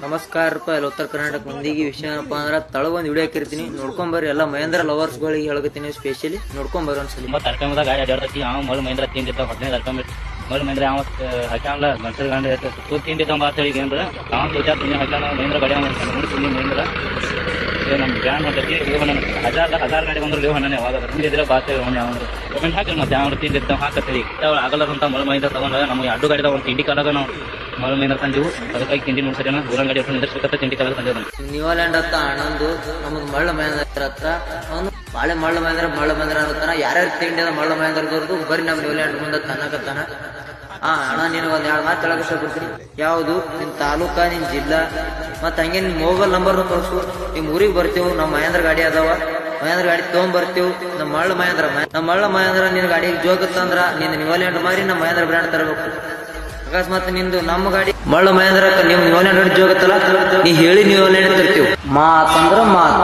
ನಮಸ್ಕಾರ ಎಲ್ಲ ಉತ್ತರ ಕರ್ನಾಟಕ ಮಂದಿಗೆ ವಿಷಯ ಏನಪ್ಪಾ ಅಂದ್ರೆ ತಳ ಒಂದು ವಿಡಿಯೋ ಹಾಕಿರ್ತೀನಿ ನೋಡ್ಕೊಂಬರ್ರಿ ಎಲ್ಲ ಮಹೇಂದ್ರ ಲವರ್ಸ್ ಗಳಿಗೆ ಹೇಳ್ಕತೀನಿ ಸ್ಪೆಷಲಿ ನೋಡ್ಕೊಂಬರ್ರಿ ಒಂದ್ಸಲಿ ತರ್ಕೊಂಬ ಗಾಡಿ ಅಡ್ಡಾಡ್ತಿ ಅವ ಮಳು ಮಹೇಂದ್ರ ತಿಂದಿದ್ದ ಹೊಟ್ಟೆ ತರ್ಕೊಂಬಿಟ್ಟು ಮಳು ಮಹೇಂದ್ರ ಅವ ಹಾಕ್ಯಾನಲ್ಲ ಗಂಟಲು ಗಂಡ ತಿಂದಿದ್ದ ಮಾತಾಡಿಗೆ ಅಂದ್ರೆ ಅವ ವಿಚಾರ ತಿಂಡಿ ಹಾಕ್ಯಾನ ಮಹೇಂದ್ರ ಗಾಡಿ ತಿಂಡಿ ಮಹೇಂದ್ರ ನಮ್ಮ ಬ್ಯಾನ್ ಹೊಂಟೈತಿ ಹಜಾರ್ ಗಾಡಿ ಬಂದ್ರೆ ಲೇವಣ್ಣನೇ ಅವಾಗ ತಿಂದಿದ್ರೆ ಬಾತ್ ಅವ್ನು ಪೇಮೆಂಟ್ ಹಾಕಿ ಮತ್ತೆ ಅವ್ನು ತಿಂದಿದ್ದ ಹಾಕತ್ತೀವಿ ಆಗಲ್ಲದಂತ ಮಳು ಮಹೇಂದ್ರ ತಗೊಂಡ ನಮಗೆ ಅಡ್ಡು ಗಾಡಿದ ಒಂದು ತಿಂಡಿ ಕಾಲಾಗ ನಾವು ಮಳು ಮಹೇಂದ್ರ ತಂದೆವು ಅದಕ್ಕಾಗಿ ತಿಂಡಿ ನೋಡ್ಸೋಣ ದೂರ ಗಾಡಿ ನಿಂದಿರ್ಬೇಕಂತ ತಿಂಡಿ ಕಾಲಾಗ ತಂದೆವು ನ್ಯೂಲ್ಯಾಂಡ್ ಹತ್ತ ಆನಂದು ನಮ್ದು ಮಳ್ಳ ಮಹೇಂದ್ರ ಹತ್ರ ಅವನು ಬಾಳೆ ಮಳ್ಳ ಮಹೇಂದ್ರ ಅನ್ನತಾನ ಯಾರ್ಯಾರು ತಿಂಡಿ ಅದ ಮಳ್ಳ ಮಹೇಂದ್ರದವ್ರದ್ದು ಬರೀ ನಮ್ಮ ನ್ಯೂಲ್ಯಾಂಡ್ ಮುಂದೆ ತನ್ನಕತ್ತಾನ ಅಣ್ಣ ನೀನು ಒಂದ್ 2 ಮಾತು ಹೇಳಕ್ ಇಷ್ಟಪಡ್ತೀನಿ. ಯಾವುದು ನಿನ್ ತಾಲೂಕ ನಿನ್ ಜಿಲ್ಲಾ ಮತ್ತ ಹಂಗೆ ನಿನ್ ಮೊಬೈಲ್ ನಂಬರ್ ಕಳ್ಸು. ನಿಮ್ ಊರಿಗೆ ಬರ್ತೀವಿ, ನಮ್ಮ ಮಹೇಂದ್ರ ಗಾಡಿ ಅದಾವ, ಮಹೇಂದ್ರ ಗಾಡಿ ತಗೊಂಡ್ಬರ್ತೀವಿ. ನಮ್ಮ ಮಳ್ಳ ಮಹೇಂದ್ರ ನಿನ್ ಗಾಡಿ ಜೋಗತ್ತಂದ್ರ ನಿಂದ ನ್ಯೂಲ್ಯಾಂಡ್ ಮಾರಿ ನಮ್ಮ ಮಹೇಂದ್ರ ಬ್ರ್ಯಾಂಡ್ ತರಬೇಕು. ಅಕಸ್ಮಾತ್ ನಿಂದು ನಮ್ಮ ಗಾಡಿ ಮಳ್ಳ ಮಹೇಂದ್ರ ನಿಮ್ ನ್ಯೂಲ್ಯಾಂಡ್ ಗಾಡಿ ಜೋಗತ್ತಲ್ಲ, ನೀ ಹೇಳಿ ನ್ಯೂಲ್ಯಾಂಡ್ ತರ್ತೀವಿ. ಮಾತಂದ್ರ ಮಾತು